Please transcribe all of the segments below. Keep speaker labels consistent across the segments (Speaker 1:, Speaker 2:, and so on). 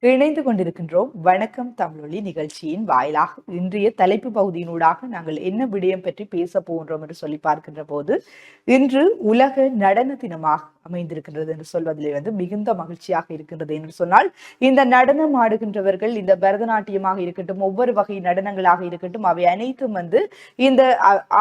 Speaker 1: இணைந்து கொண்டிருக்கின்றோம் வணக்கம் தமிழொலி நிகழ்ச்சியின் வாயிலாக இன்றைய தலைப்பு பகுதியினூடாக நாங்கள் என்ன விடயம் பற்றி பேச போகின்றோம் என்று சொல்லி பார்க்கின்ற போது இன்று உலக நடன தினமாக அமைந்திருக்கின்றது என்று சொல்வதிலே மிகுந்த மகிழ்ச்சியாக இருக்கின்றது என்று சொன்னால் இந்த நடனம் ஆடுகின்றவர்கள் இந்த பரதநாட்டியமாக இருக்கட்டும் ஒவ்வொரு வகை நடனங்களாக இருக்கட்டும் அவை அனைத்தும் இந்த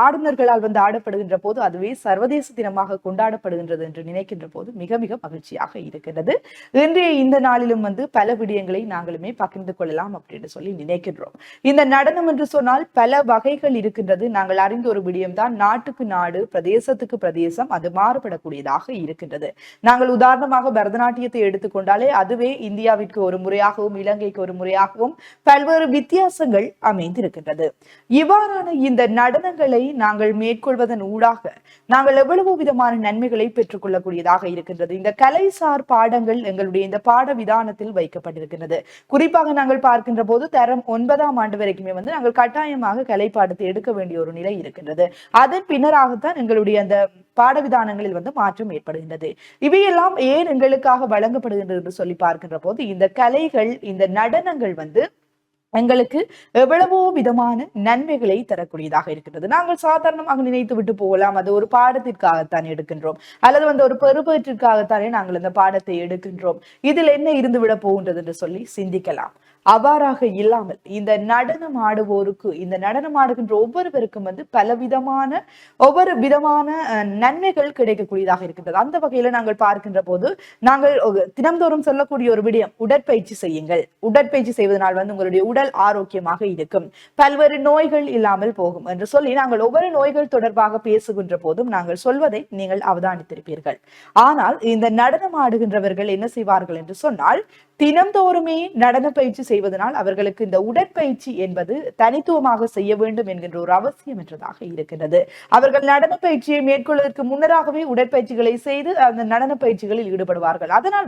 Speaker 1: ஆளுநர்களால் ஆடப்படுகின்ற போது அதுவே சர்வதேச தினமாக கொண்டாடப்படுகின்றது என்று நினைக்கின்ற போது மிக மிக மகிழ்ச்சியாக இருக்கின்றது. இன்றைய இந்த நாளிலும் பல விடயங்களை நாங்களுமே பகிர்ந்து கொள்ளலாம் அப்படின்னு சொல்லி நினைக்கின்றோம். இந்த நடனம் என்று சொன்னால் பல வகைகள் இருக்கின்றது. நாங்கள் அறிந்த ஒரு விடயம் தான் நாட்டுக்கு நாடு பிரதேசத்துக்கு பிரதேசம் அது மாறுபடக்கூடியதாக இருக்கின்றது. நாங்கள் உதாரணமாக பரதநாட்டியத்தை எடுத்துக்கொண்டாலே அதுவே இந்தியாவிற்கு ஒரு முறையாகவும் இலங்கைக்கு ஒரு முறையாகவும் பல்வேறு வித்தியாசங்கள் அமைந்திருக்கின்றது. இவ்வாறான இந்த நடனங்களை நாங்கள் மேற்கொள்வதன் ஊடாக நாங்கள் எவ்வளவு விதமான நன்மைகளை பெற்றுக் கொள்ளக்கூடியதாக இருக்கின்றது. இந்த கலைசார் பாடங்கள் எங்களுடைய இந்த பாட விதானத்தில் வைக்கப்பட்டிருக்கின்றது. குறிப்பாக நாங்கள் பார்க்கின்ற போது தரம் 9ஆம் ஆண்டு வரைக்குமே நாங்கள் கட்டாயமாக கலை பாடத்தை எடுக்க வேண்டிய ஒரு நிலை இருக்கின்றது. அதன் பின்னராகத்தான் எங்களுடைய அந்த பாடவிதானங்களில் மாற்றம் ஏற்படுகின்றது. இவையெல்லாம் ஏன் எங்களுக்காக வழங்கப்படுகின்றது என்று சொல்லி பார்க்கின்ற போது இந்த கலைகள் இந்த நடனங்கள் எங்களுக்கு எவ்வளவோ விதமான நன்மைகளை தரக்கூடியதாக இருக்கின்றது. நாங்கள் சாதாரணமாக நினைத்து விட்டு போகலாம் அது ஒரு பாடத்திற்காகத்தான் எடுக்கின்றோம் அல்லது ஒரு பெறுபேற்றிற்காகத்தானே நாங்கள் இந்த பாடத்தை எடுக்கின்றோம், இதில் என்ன இருந்து விட போகின்றது என்று சொல்லி சிந்திக்கலாம். அவ்வாறாக இல்லாமல் இந்த நடனம் ஆடுவோருக்கு இந்த நடனம் ஆடுகின்ற ஒவ்வொருவருக்கும் ஒவ்வொரு விதமான நன்மைகள் கிடைக்கக்கூடியதாக இருக்கின்றது. அந்த வகையில நாங்கள் பார்க்கின்ற போது நாங்கள் தினம்தோறும் சொல்லக்கூடிய ஒரு விடயம் உடற்பயிற்சி செய்யுங்கள். உடற்பயிற்சி செய்வதனால் உங்களுடைய உடல் ஆரோக்கியமாக இருக்கும், பல்வேறு நோய்கள் இல்லாமல் போகும் என்று சொல்லி நாங்கள் ஒவ்வொரு நோய்கள் தொடர்பாக பேசுகின்ற போதும் நாங்கள் சொல்வதை நீங்கள் அவதானித்திருப்பீர்கள். ஆனால் இந்த நடனம் ஆடுகின்றவர்கள் என்ன செய்வார்கள் என்று சொன்னால் தினம்தோறுமே நடன பயிற்சி செய்வதனால் அவர்களுக்கு இந்த உடற்பயிற்சி என்பது தனித்துவமாக செய்ய வேண்டும் என்கின்ற ஒரு அவசியம் என்றதாக இருக்கின்றது. அவர்கள் நடன பயிற்சியை மேற்கொள்வதற்கு முன்னராகவே உடற்பயிற்சிகளை செய்து அந்த நடன பயிற்சிகளில் ஈடுபடுவார்கள். அதனால்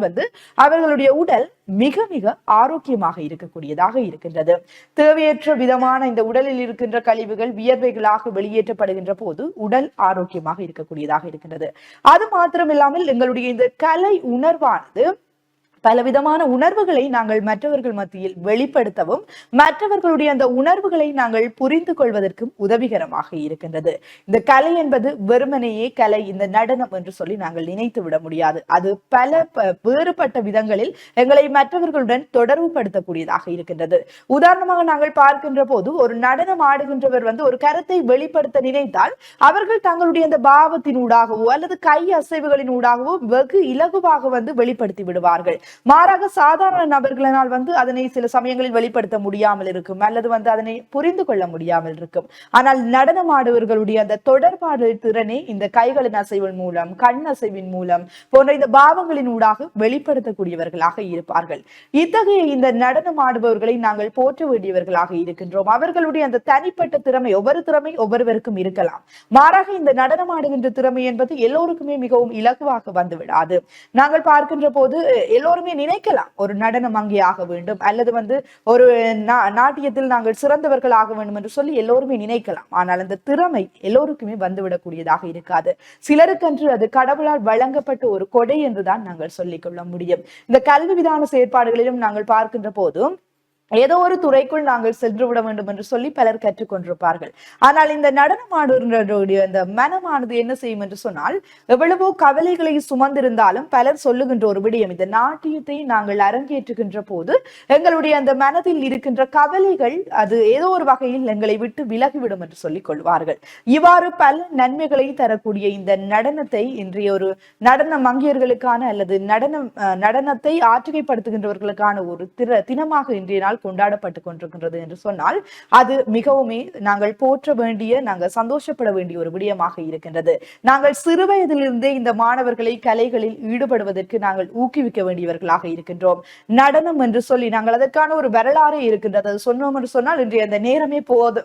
Speaker 1: அவர்களுடைய உடல் மிக மிக ஆரோக்கியமாக இருக்கக்கூடியதாக இருக்கின்றது. தேவையற்ற விதமான இந்த உடலில் இருக்கின்ற கழிவுகள் வியர்வைகளாக வெளியேற்றப்படுகின்ற போது உடல் ஆரோக்கியமாக இருக்கக்கூடியதாக இருக்கின்றது. அது மாத்திரமில்லாமல் எங்களுடைய இந்த கலை உணர்வானது பலவிதமான உணர்வுகளை நாங்கள் மற்றவர்கள் மத்தியில் வெளிப்படுத்தவும் மற்றவர்களுடைய அந்த உணர்வுகளை நாங்கள் புரிந்து கொள்வதற்கும் உதவிகரமாக இருக்கின்றது. இந்த கலை என்பது வெறுமனையே கலை இந்த நடனம் என்று சொல்லி நாங்கள் நினைத்து விட முடியாது. அது பல வேறுபட்ட விதங்களில் எங்களை மற்றவர்களுடன் தொடர்பு படுத்தக்கூடியதாக இருக்கின்றது. உதாரணமாக நாங்கள் பார்க்கின்ற போது ஒரு நடனம் ஆடுகின்றவர் ஒரு கருத்தை வெளிப்படுத்த நினைத்தால் அவர்கள் தங்களுடைய அந்த பாவத்தினூடாகவோ அல்லது கை அசைவுகளின் ஊடாகவோ வெகு இலகுவாக வெளிப்படுத்தி விடுவார்கள். மாறாக சாதாரண நபர்களினால் அதனை சில சமயங்களில் வெளிப்படுத்த முடியாமல் இருக்கும் அல்லது அதனை புரிந்து கொள்ள முடியாமல் இருக்கும். ஆனால் நடனம் ஆடுவர்களுடைய அந்த தொடர்பாடு திறனே இந்த கைகளின் அசைவின் மூலம் கண் அசைவின் மூலம் போன்ற இந்த பாவங்களின் ஊடாக வெளிப்படுத்தக்கூடியவர்களாக இருப்பார்கள். இத்தகைய இந்த நடனம் ஆடுபவர்களை நாங்கள் போற்ற வேண்டியவர்களாக இருக்கின்றோம். அவர்களுடைய அந்த தனிப்பட்ட திறமை ஒவ்வொருவருக்கும் இருக்கலாம். மாறாக இந்த நடனம் ஆடுகின்ற திறமை என்பது எல்லோருக்குமே மிகவும் இலகுவாக வந்துவிடாது. நாங்கள் பார்க்கின்ற போது எல்லோருமே நினைக்கலாம் ஒரு நடனம் அங்கே ஆக வேண்டும் அல்லது ஒரு நாட்டியத்தில் நாங்கள் சிறந்தவர்கள் ஆக வேண்டும் என்று சொல்லி எல்லோருமே நினைக்கலாம். ஆனால் அந்த திறமை எல்லோருக்குமே வந்துவிடக்கூடியதாக இருக்காது. சிலருக்கென்று அது கடவுளால் வழங்கப்பட்ட ஒரு கொடை என்றுதான் நாங்கள் சொல்லிக் கொள்ள முடியும். இந்த கல்வி விதான செயற்பாடுகளிலும் நாங்கள் பார்க்கின்ற போதும் ஏதோ ஒரு துறைக்குள் நாங்கள் சென்று விட வேண்டும் என்று சொல்லி பலர் கற்றுக்கொண்டிருப்பார்கள். ஆனால் இந்த நடனம் ஆடுகின்றவருடைய அந்த மனமானது என்ன செய்யும் என்று சொன்னால் எவ்வளவோ கவலைகளை சுமந்திருந்தாலும் பலர் சொல்லுகின்ற ஒரு விடயம் இந்த நாட்டியத்தை நாங்கள் அரங்கேற்றுகின்ற போது எங்களுடைய அந்த மனதில் இருக்கின்ற கவலைகள் அது ஏதோ ஒரு வகையில் எங்களை விட்டு விலகிவிடும் என்று சொல்லிக் கொள்வார்கள். இவ்வாறு பல நன்மைகளை தரக்கூடிய இந்த நடனத்தை இன்றைய ஒரு நடன மங்கையர்களுக்கான அல்லது நடனத்தை ஆற்றுகைப்படுத்துகின்றவர்களுக்கான ஒரு தினமாக இன்றைய நாள் கொண்டாடப்பட்டு கொண்டிருக்கின்றது என்று சொன்னால் அது மிகவும் நாங்கள் போற்ற வேண்டிய நாங்கள் சந்தோஷப்பட வேண்டிய ஒரு விடயமாக இருக்கின்றது. நாங்கள் சிறு வயதிலிருந்தே இந்த மாணவர்களை கலைகளில் ஈடுபடுவதற்கு நாங்கள் ஊக்குவிக்க வேண்டியவர்களாக இருக்கின்றோம். நடனம் என்று சொல்லி நாங்கள் அதற்கான ஒரு வரலாறு இருக்கின்றது. அது சொன்னோம் என்று சொன்னால் இன்றைய அந்த நேரமே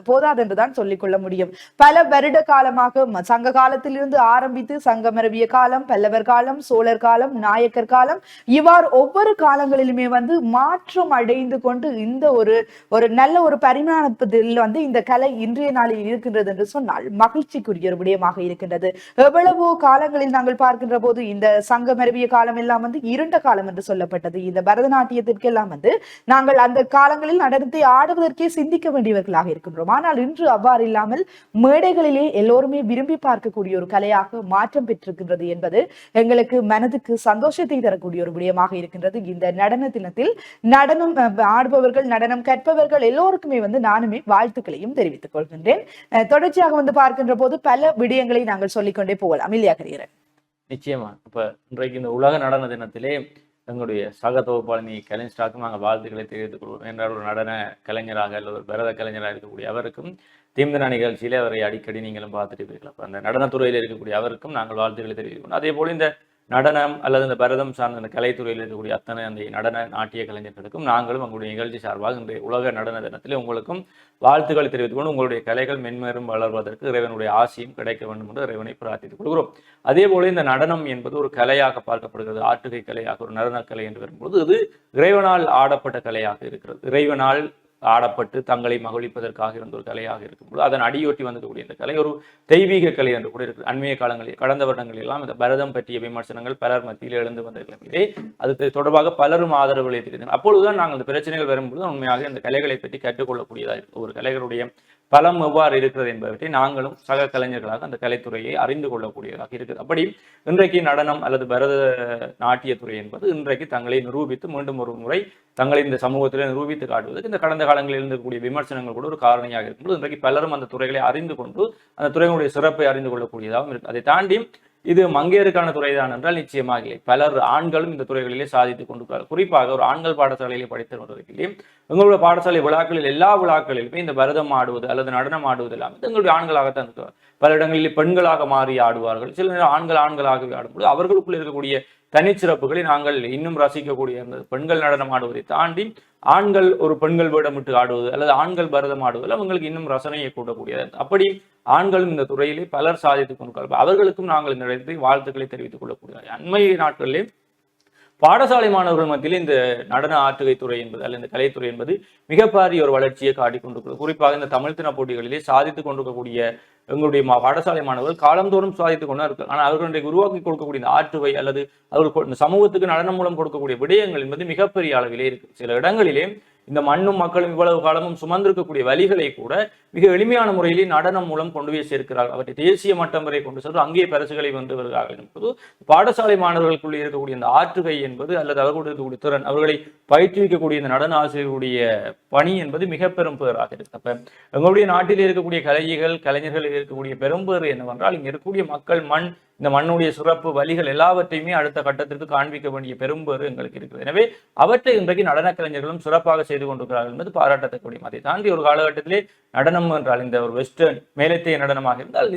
Speaker 1: போதாது என்றுதான் சொல்லிக் கொள்ள முடியும். பல வருட காலமாக சங்க காலத்திலிருந்து ஆரம்பித்து சங்கமரபிய காலம், பல்லவர் காலம், சோழர் காலம், நாயக்கர் காலம், இவ்வாறு ஒவ்வொரு காலங்களிலுமே மாற்றம் அடைந்து கொண்டு இந்த ஒரு ஒரு நல்ல ஒரு பரிமாணத்தில் வந்து இந்த கலை இன்றைய நாளில் இருக்கின்றது என்று சொன்னால் மகிழ்ச்சிக்குரிய ஒரு விடயமாக இருக்கின்றது. எவ்வளவோ காலங்களில் நாங்கள் பார்க்கின்ற போது இந்த சங்கம் அறிவிய காலம் எல்லாம் வந்து இருண்ட காலம் என்று சொல்லப்பட்டது. இந்த பரதநாட்டியத்திற்கு எல்லாம் வந்து நாங்கள் அந்த காலங்களில் நடனத்தை ஆடுவதற்கே சிந்திக்க வேண்டியவர்களாக இருக்கின்றோம். ஆனால் இன்று அவ்வாறு இல்லாமல் மேடைகளிலே எல்லோருமே விரும்பி பார்க்கக்கூடிய ஒரு கலையாக மாற்றம் பெற்றிருக்கின்றது என்பது எங்களுக்கு மனதுக்கு சந்தோஷத்தை தரக்கூடிய ஒரு விடயமாக இருக்கின்றது. இந்த நடன தினத்தில் நடனம் ஆடுபவர்கள், நடனம் கற்பவர்கள் எல்லோருக்குமே வந்து நானுமே வாழ்த்துக்களையும் தெரிவித்துக் கொள்கின்றேன். தொடர்ச்சியாக வந்து பார்க்கின்ற போது பல விடயங்களை நாங்கள் சொல்லிக்கொண்டே போகலாம் இல்லையா கரியரன்?
Speaker 2: நிச்சயமா. இப்ப இன்றைக்கு இந்த உலக நடன தினத்திலே எங்களுடைய சக தொகுப்பாளினி கலைஞராக்கும் நாங்கள் வாழ்த்துக்களை தெரிவித்துக் கொள்வோம். என்றால் ஒரு நடன கலைஞராக அல்லது ஒரு பரத கலைஞராக இருக்கக்கூடிய அவருக்கும் தீம்தின நிகழ்ச்சியிலே அவரை அடிக்கடி நீங்களும் பார்த்துட்டு போயிருக்கலாம். அந்த நடனத்துறையில் இருக்கக்கூடிய அவருக்கும் நாங்கள் வாழ்த்துக்களை தெரிவித்துக்கணும். அதே போல இந்த நடனம் அல்லது இந்த பரதம் சார்ந்த அந்த கலைத்துறையில் இருக்கக்கூடிய அத்தனை அந்த நடன நாட்டிய கலைஞர்களுக்கும் நாங்களும் உங்களுடைய நிகழ்ச்சி சார்பாக இந்த உலக நடன தினத்திலே உங்களுக்கும் வாழ்த்துக்களை தெரிவித்துக் கொண்டு உங்களுடைய கலைகள் மென்மேலும் வளர்வதற்கு இறைவனுடைய ஆசையும் கிடைக்க வேண்டும் என்று இறைவனை பிரார்த்தித்துக் கொள்கிறோம். அதே போல இந்த நடனம் என்பது ஒரு கலையாக பார்க்கப்படுகிறது. ஆற்றுகை கலையாக, ஒரு நடன கலை என்று வரும்போது இது இறைவனால் ஆடப்பட்ட கலையாக இருக்கிறது. இறைவனால் ஆடப்பட்டு தங்களை மகிழ்விப்பதற்காக இருந்த ஒரு கலையாக இருக்கும்போது அதன் அடியொட்டி வந்திருக்கக்கூடிய இந்த கலை ஒரு தெய்வீக கலை என்று கூட இருக்குது. அண்மைய காலங்களில் கடந்த வருடங்களில் எல்லாம் இந்த பரதம் பற்றிய விமர்சனங்கள் பலர் மத்தியில் எழுந்து வந்திருக்கிறே அது தொடர்பாக பலரும் ஆதரவுகளை தெரிவித்தனர். அப்பொழுதுதான் நாங்கள் இந்த பிரச்சனைகள் வரும்போது உண்மையாக இந்த கலைகளை பற்றி கற்றுக்கொள்ளக்கூடியதாக இருக்கு. ஒரு கலைகளுடைய பலம் எவ்வாறு இருக்கிறது என்பவற்றை நாங்களும் சக கலைஞர்களாக அந்த கலைத்துறையை அறிந்து கொள்ளக்கூடியதாக இருக்குது. அப்படி இன்றைக்கு நடனம் அல்லது பரத நாட்டியத்துறை என்பது இன்றைக்கு தங்களை நிரூபித்து மீண்டும் ஒரு முறை தங்களை இந்த சமூகத்தில் நிரூபித்து காட்டுவதற்கு இந்த கடந்த காலங்களில் இருக்கக்கூடிய விமர்சனங்கள் கூட ஒரு காரணியாக இருக்கும்போது இன்றைக்கு பலரும் அந்த துறைகளை அறிந்து கொண்டு அந்த துறையினுடைய சிறப்பை அறிந்து கொள்ளக்கூடியதாகவும் இருக்கு. அதை தாண்டி இது மங்கையருக்கான துறைதான் என்றால் நிச்சயமாக இல்லை. பலர் ஆண்களும் இந்த துறைகளிலே சாதித்துக் கொண்டிருக்கிறார்கள். குறிப்பாக ஒரு ஆண்கள் பாடசாலையிலே படித்து வருவதற்கிலே எங்களுடைய பாடசாலை விழாக்களில் எல்லா விழாக்களிலுமே இந்த பரதம் ஆடுவது அல்லது நடனம் ஆடுவது எல்லாம் எங்களுடைய ஆண்களாகத்தான் இருக்கிறார். பல இடங்களிலே பெண்களாக மாறி ஆடுவார்கள். சில நேரம் ஆண்களாகவே ஆடும்போது அவர்களுக்குள் இருக்கக்கூடிய தனிச்சிறப்புகளை நாங்கள் இன்னும் ரசிக்கக்கூடிய பெண்கள் நடனம் ஆடுவதை தாண்டி ஆண்கள் ஒரு பெண்கள் வேடமிட்டு ஆடுவது அல்லது ஆண்கள் பரதம் ஆடுவது அவங்களுக்கு இன்னும் ரசனையை கூட்டக்கூடியது. அப்படி ஆண்களும் இந்த துறையிலே பலர் சாதித்துக் கொண்டிருக்கிறார்கள். அவர்களுக்கும் நாங்கள் இந்த இடத்தை வாழ்த்துக்களை தெரிவித்துக் கொள்ளக்கூடியது. அண்மை நாட்களிலே பாடசாலை மாணவர்கள் மத்தியில் இந்த நடன ஆற்றுகை துறை என்பது அல்லது இந்த கலைத்துறை என்பது மிகப்பெரிய ஒரு வளர்ச்சியை காட்டிக்கொண்டிருக்கிறது. குறிப்பாக இந்த தமிழ் தின போட்டிகளிலே சாதித்துக் கொண்டிருக்கக்கூடிய எங்களுடைய பாடசாலை மாணவர்கள் காலந்தோறும் சாதித்துக் கொண்டா இருக்கு. ஆனால் அவர்களுடைய உருவாக்கி கொடுக்கக்கூடிய இந்த ஆற்றுகை அல்லது அவர்கள் சமூகத்துக்கு நடனம் மூலம் கொடுக்கக்கூடிய விடயங்கள் என்பது மிகப்பெரிய அளவிலே இருக்கு. சில இடங்களிலே இந்த மண்ணும் மக்களும் இவ்வளவு காலமும் சுமந்திருக்கக்கூடிய வழிகளை கூட மிக எளிமையான முறையிலே நடனம் மூலம் கொண்டு போய் சேர்க்கிறார்கள். அவற்றை தேசிய மட்டம் வரை கொண்டு சென்று அங்கே பரிசுகளை வென்று வருகிறார்கள் என்பது பாடசாலை மாணவர்களுக்குள்ளே இருக்கக்கூடிய இந்த ஆற்றுகை என்பது அல்லது அவர்களுடைய இருக்கக்கூடிய திறன் அவர்களை பயிற்றுவிக்கக்கூடிய இந்த நடன ஆசிரியர்களுடைய பணி என்பது மிக பெரும் பேராக இருக்கு. அப்ப எங்களுடைய நாட்டில் இருக்கக்கூடிய கலைஞர்கள் இருக்கக்கூடிய பெரும்பேறு என்னவென்றால் இங்க இருக்கக்கூடிய மக்கள் இந்த மண்ணுடைய சிறப்பு வழிகள் எல்லாவற்றையுமே அடுத்த கட்டத்திற்கு காண்பிக்க வேண்டிய பெரும்பேறு எங்களுக்கு இருக்குது. எனவே அவற்றை இன்றைக்கு நடன கலைஞர்களும் சிறப்பாக செய்து கொண்டிருக்கிறார்கள் என்பது பாராட்டத்தக்கூடிய. அதை தாண்டி ஒரு காலகட்டத்திலே நடனம் என்றால் இந்த ஒரு வெஸ்டர்ன் மேலத்தைய நடனமாக இருந்தால்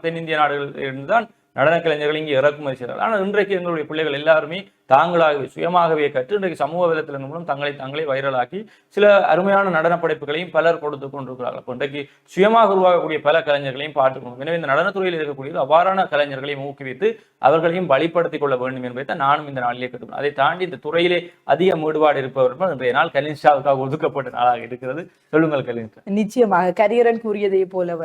Speaker 2: தென்னிந்திய நாடுகளில் இருந்துதான் நடன கலைஞர்கள் இங்கே இறக்குமதி செய்கிறார்கள். ஆனால் இன்றைக்கு எங்களுடைய பிள்ளைகள் எல்லாருமே தாங்களாகவே சுயமாகவே கற்று இன்றைக்கு சமூக வலைத்தளங்கள் மூலம் தங்களை வைரலாக்கி சில அருமையான நடன படைப்புகளையும் பலர் கொடுத்து கொண்டிருக்கிறார்கள். அப்போ இன்றைக்கு சுயமாக உருவாகக்கூடிய பல கலைஞர்களையும் பார்த்துக்கணும். எனவே இந்த நடனத்துறையில் இருக்கக்கூடிய அவ்வாறான கலைஞர்களையும் ஊக்குவித்து அவர்களையும் வழிப்படுத்திக் கொள்ள வேண்டும் என்பதை தான் நானும் இந்த நாளிலே கற்றுக்கணும். அதை தாண்டி இந்த துறையிலே அதிக ஈடுபாடு இருப்பவர்கள் இன்றைய நாள் கலின்ஷாவுக்காக ஒதுக்கப்பட்ட நாளாக இருக்கிறது. சொல்லுங்கள் கலின்ஷா.
Speaker 1: நிச்சயமாக கரியரன் கூறியதை போல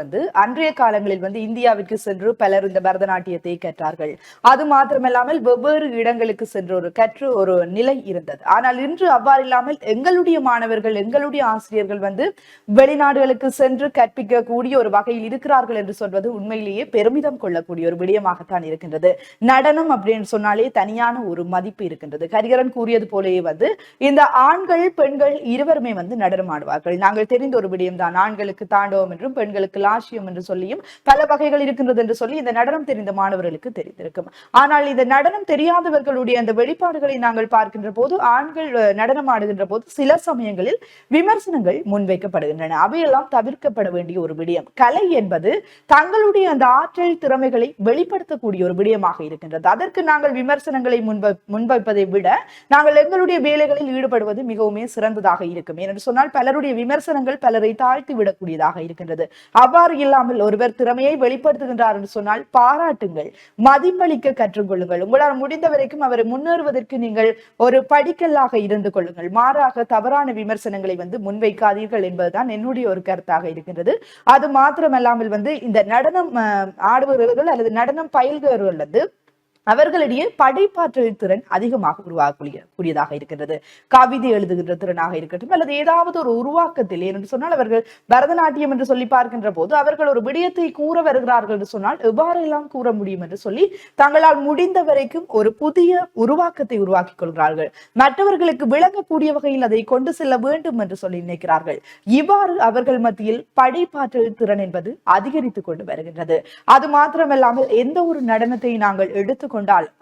Speaker 1: அன்றைய காலங்களில் இந்தியாவிற்கு சென்று பலர் இந்த பரதநாட்டியத்தை கற்றார்கள். அது மாத்திரமல்லாமல் வெவ்வேறு இடங்களுக்கு சென்று கற்று ஒரு நிலை இருந்தது. ஆனால் இன்று அவ்வாறு இல்லாமல் எங்களுடைய மாணவர்கள் எங்களுடைய ஆசிரியர்கள் வெளிநாடுகளுக்கு சென்று கற்பிக்க கூடிய ஒரு வகையில் இருக்கிறார்கள் என்று சொல்வது உண்மையிலேயே பெருமிதம் கொள்ளக்கூடிய ஒரு விடயமாகத்தான் இருக்கின்றது. நடனம் அப்படின்னு சொன்னாலே தனியான ஒரு மதிப்பு இருக்கின்றது. கரிகரன் கூறியது போலேயே இந்த ஆண்கள் பெண்கள் இருவருமே நடனம் ஆடுவார்கள். நாங்கள் தெரிந்த ஒரு விடயம் தான். ஆண்களுக்கு தாண்டவம் என்றும் பெண்களுக்கு லாட்சியம் என்று சொல்லியும் பல வகைகள் இருக்கின்றது என்று சொல்லி இந்த நடனம் தெரிந்த மாணவர்களுக்கு தெரிந்திருக்கும். ஆனால் இந்த நடனம் தெரியாதவர்களுடைய அந்த வெளிப்பாடுகளை நாங்கள் பார்க்கின்ற போது ஆண்கள் நடனம் ஆடுகின்ற போது சில சமயங்களில் விமர்சனங்கள் முன்வைக்கப்படுகின்றன. அவையெல்லாம் தவிர்க்கப்பட வேண்டிய ஒரு விடயம். கலை என்பது தங்களுடைய அந்த ஆற்றல் திறமைகளை வெளிப்படுத்தக்கூடிய ஒரு விடயமாக இருக்கின்றது. அதற்கு நாங்கள் விமர்சனங்களை முன்வைப்பதை விட நாங்கள் எங்களுடைய வேலைகளில் ஈடுபடுவது மிகவும் சிறந்ததாக இருக்கும். என்று சொன்னால் பலருடைய விமர்சனங்கள் பலரை தாழ்த்தி விடக்கூடியதாக இருக்கின்றது. அவ்வாறு இல்லாமல் ஒருவர் திறமையை வெளிப்படுத்துகின்றார் என்று சொன்னால் பாராட்டுங்கள், மதிப்பளிக்க கற்றுக்கொள்ளுங்கள். உங்களால் முடிந்த வரைக்கும் அவரை முன்னிறுத்த முன்னேறுவதற்கு நீங்கள் ஒரு படிக்கல்லாக இருந்து கொள்ளுங்கள். மாறாக தவறான விமர்சனங்களை முன்வைக்காதீர்கள் என்பதுதான் என்னுடைய ஒரு கருத்தாக இருக்கின்றது. அது மாத்திரமல்லாமல் இந்த நடனம் ஆடுபவர்கள் அல்லது நடனம் பயில்கிறவர்கள் அவர்களிடையே படைப்பாற்றல் திறன் அதிகமாக உருவாக்கக்கூடியதாக இருக்கின்றது. கவிதை எழுதுகின்ற திறனாக இருக்கட்டும் அல்லது ஏதாவது ஒரு உருவாக்கத்தில் என்று சொன்னால் அவர்கள் பரதநாட்டியம் என்று சொல்லி பார்க்கின்ற போது அவர்கள் ஒரு விடயத்தை கூற வருகிறார்கள் என்று சொன்னால் எவ்வாறெல்லாம் கூற முடியும் என்று சொல்லி தங்களால் முடிந்த வரைக்கும் ஒரு புதிய உருவாக்கத்தை உருவாக்கிக் கொள்கிறார்கள். மற்றவர்களுக்கு விளங்கக்கூடிய வகையில் அதை கொண்டு செல்ல வேண்டும் என்று சொல்லி நினைக்கிறார்கள். இவ்வாறு அவர்கள் மத்தியில் படைப்பாற்றல் திறன் என்பது அதிகரித்துக் கொண்டு வருகின்றது. அது மாத்திரமல்லாமல் எந்த ஒரு நடனத்தை நாங்கள் எடுத்துக்கொண்டால்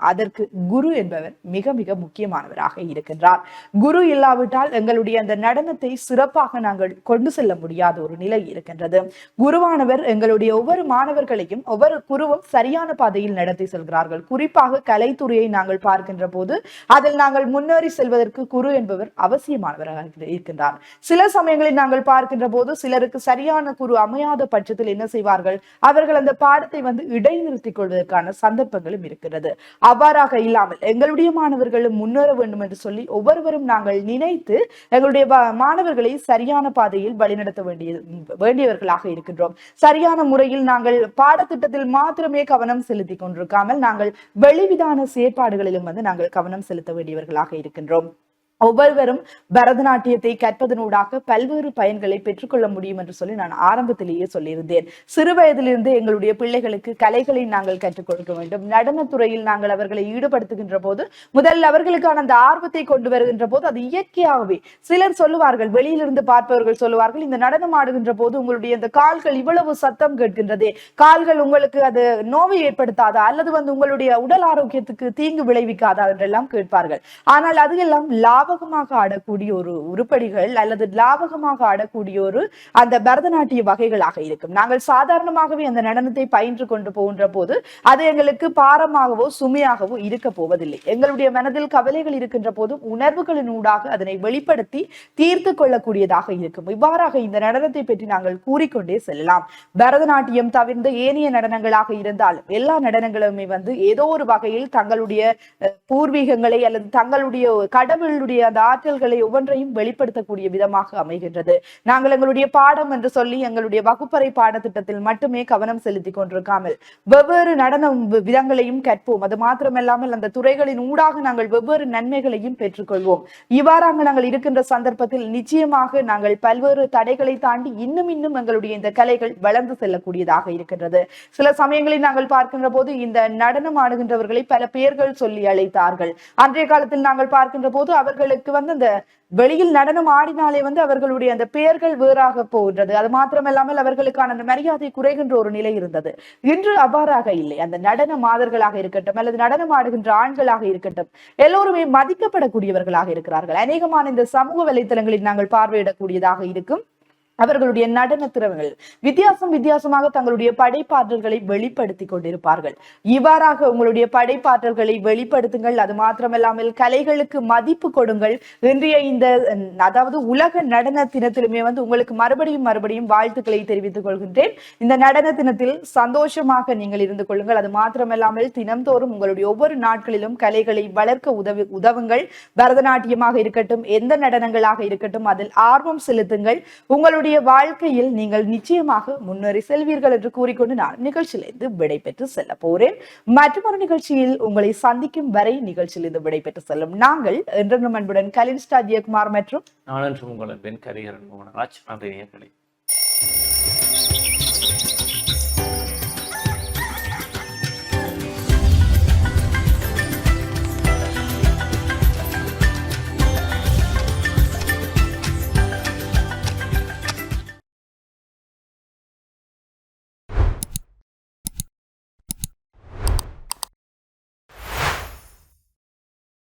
Speaker 1: அதற்கு குரு என்பவர் மிக மிக முக்கியமானவராக இருக்கின்றார். குரு இல்லாவிட்டால் எங்களுடைய அந்த நடனத்தை சிறப்பாக நாங்கள் கொண்டு செல்ல முடியாத ஒரு நிலை இருக்கின்றது. குருவானவர் எங்களுடைய ஒவ்வொரு மாணவர்களையும் ஒவ்வொரு குருவும் சரியான பாதையில் நடத்தி செல்கிறார்கள். குறிப்பாக கலைத்துறையை நாங்கள் பார்க்கின்ற போது அதில் நாங்கள் முன்னேறி செல்வதற்கு குரு என்பவர் அவசியமானவராக இருக்கின்றார். சில சமயங்களில் நாங்கள் பார்க்கின்ற போது சிலருக்கு சரியான குரு அமையாத பட்சத்தில் என்ன செய்வார்கள், அவர்கள் அந்த பாடத்தை இடைநிறுத்திக் கொள்வதற்கான சந்தர்ப்பங்களும் இருக்கிறது. அவ்வாறாக இல்லாமல் எங்களுடைய மாணவர்களும் முன்னேற வேண்டும் என்று சொல்லி ஒவ்வொருவரும் நாங்கள் நினைத்து எங்களுடைய மாணவர்களை சரியான பாதையில் வழிநடத்த வேண்டியவர்களாக இருக்கின்றோம். சரியான முறையில் நாங்கள் பாடத்திட்டத்தில் மாத்திரமே கவனம் செலுத்திக் கொண்டிருக்காமல் நாங்கள் வெளிவிதான செயற்பாடுகளிலும் நாங்கள் கவனம் செலுத்த வேண்டியவர்களாக இருக்கின்றோம். ஒவ்வொருவரும் பரதநாட்டியத்தை கற்பதனூடாக பல்வேறு பயன்களை பெற்றுக்கொள்ள முடியும் என்று சொல்லி நான் ஆரம்பத்திலேயே சொல்லியிருந்தேன். சிறு வயதிலிருந்து எங்களுடைய பிள்ளைகளுக்கு கலைகளை நாங்கள் கற்றுக் கொடுக்க வேண்டும். நடனத்துறையில் நாங்கள் அவர்களை ஈடுபடுத்துகின்ற போது முதல்ல அவர்களுக்கான அந்த ஆர்வத்தை கொண்டு வருகின்ற போது அது இயற்கையாகவே சிலர் சொல்லுவார்கள், வெளியிலிருந்து பார்ப்பவர்கள் சொல்லுவார்கள், இந்த நடனம் ஆடுகின்ற போது உங்களுடைய இந்த கால்கள் இவ்வளவு சத்தம் கேட்கின்றதே, கால்கள் உங்களுக்கு அது நோவை ஏற்படுத்தாதா அல்லது உங்களுடைய உடல் ஆரோக்கியத்துக்கு தீங்கு விளைவிக்காதா என்றெல்லாம் கேட்பார்கள். ஆனால் அது எல்லாம் லாபகமாக ஆடக்கூடிய ஒரு உருப்படிகள் அல்லது லாபகமாக ஆடக்கூடிய ஒரு அந்த பரதநாட்டிய வகைகளாக இருக்கும். நாங்கள் சாதாரணமாகவே அந்த நடனத்தை பயின்று கொண்டு போகின்ற போது அது எங்களுக்கு பாரமாகவோ சுமையாகவோ இருக்க போவதில்லை. எங்களுடைய மனதில் கவலைகள் இருக்கின்ற போதும் உணர்வுகளின் ஊடாக அதனை வெளிப்படுத்தி தீர்த்து கொள்ளக்கூடியதாக இருக்கும். இவ்வாறாக இந்த நடனத்தை பற்றி நாங்கள் கூறிக்கொண்டே செல்லலாம். பரதநாட்டியம் தவிர்ந்த ஏனைய நடனங்களாக இருந்தாலும் எல்லா நடனங்களுமே ஏதோ ஒரு வகையில் தங்களுடைய பூர்வீகங்களை அல்லது தங்களுடைய கடவுளுடைய அந்த ஆற்றல்களை ஒவ்வொன்றையும் வெளிப்படுத்தக்கூடிய விதமாக அமைகின்றது. நாங்கள் எங்களுடைய பாடம் என்று சொல்லி எங்களுடைய வகுப்பறை பாடத்திட்டத்தில் மட்டுமே கவனம் செலுத்திக் கொண்டிருக்காமல் வெவ்வேறு நடன விதங்களையும் கற்போம். அது மாத்திரமல்லாமல் அந்த துறைகளின் ஊடாக நாங்கள் வெவ்வேறு நன்மைகளையும் பெற்றுக்கொள்வோம். இவ்வாறாக நாங்கள் இருக்கின்ற சந்தர்ப்பத்தில் நிச்சயமாக நாங்கள் பல்வேறு தடைகளை தாண்டி இன்னும் எங்களுடைய இந்த கலைகள் வளர்ந்து செல்லக்கூடியதாக இருக்கின்றது. சில சமயங்களில் நாங்கள் பார்க்கின்ற போது இந்த நடனம் ஆடுகின்றவர்களை பல பெயர்கள் சொல்லி அழைத்தார்கள். அன்றைய காலத்தில் நாங்கள் பார்க்கின்ற போது அவர்களுக்கு அந்த வெளியில் நடனம் ஆடினாலே அவர்களுடைய அந்த பெயர்கள் வேறாக போகின்றது. அது மாத்திரமல்லாமல் அவர்களுக்கான அந்த மரியாதை குறைகின்ற ஒரு நிலை இருந்தது. இன்று அவ்வாறாக இல்லை. அந்த நடன மாதர்களாக இருக்கட்டும் அல்லது நடனம் ஆடுகின்ற ஆண்களாக இருக்கட்டும் எல்லோருமே மதிக்கப்படக்கூடியவர்களாக இருக்கிறார்கள். அநேகமான இந்த சமூக வலைத்தளங்களில் நாங்கள் பார்வையிடக்கூடியதாக இருக்கும். அவர்களுடைய நடன திறமைகள் வித்தியாசமாக தங்களுடைய படைப்பாற்றல்களை வெளிப்படுத்தி கொண்டிருப்பார்கள். இவ்வாறாக உங்களுடைய படைப்பாற்றல்களை வெளிப்படுத்துங்கள். அது மாத்திரமல்லாமல் கலைகளுக்கு மதிப்பு கொடுங்கள். இன்றைய இந்த அதாவது உலக நடன தினத்திலுமே உங்களுக்கு மறுபடியும் வாழ்த்துக்களை தெரிவித்துக் கொள்கின்றேன். இந்த நடன தினத்தில் சந்தோஷமாக நீங்கள் இருந்து கொள்ளுங்கள். அது மாத்திரமல்லாமல் தினம்தோறும் உங்களுடைய ஒவ்வொரு நாட்களிலும் கலைகளை வளர்க்க உதவுங்கள். பரதநாட்டியமாக இருக்கட்டும், எந்த நடனங்களாக இருக்கட்டும் அதில் ஆர்வம் செலுத்துங்கள். உங்களுடைய வாழ்க்கையில் நீங்கள் நிச்சயமாக முன்னேறி செல்வீர்கள் என்று கூறிக்கொண்டு நான் நிகழ்ச்சியிலிருந்து விடைபெற்று செல்ல போறேன். மற்றொரு நிகழ்ச்சியில் உங்களை சந்திக்கும் வரை நிகழ்ச்சியிலிருந்து விடைபெற்று செல்லும் நாங்கள் என்றும் அன்புடன் கலின் ஸ்டார் ஜெயக்குமார் மற்றும்
Speaker 2: நான் உங்கள் பெண் கரிகரன் மோகனராஜ். நன்றி.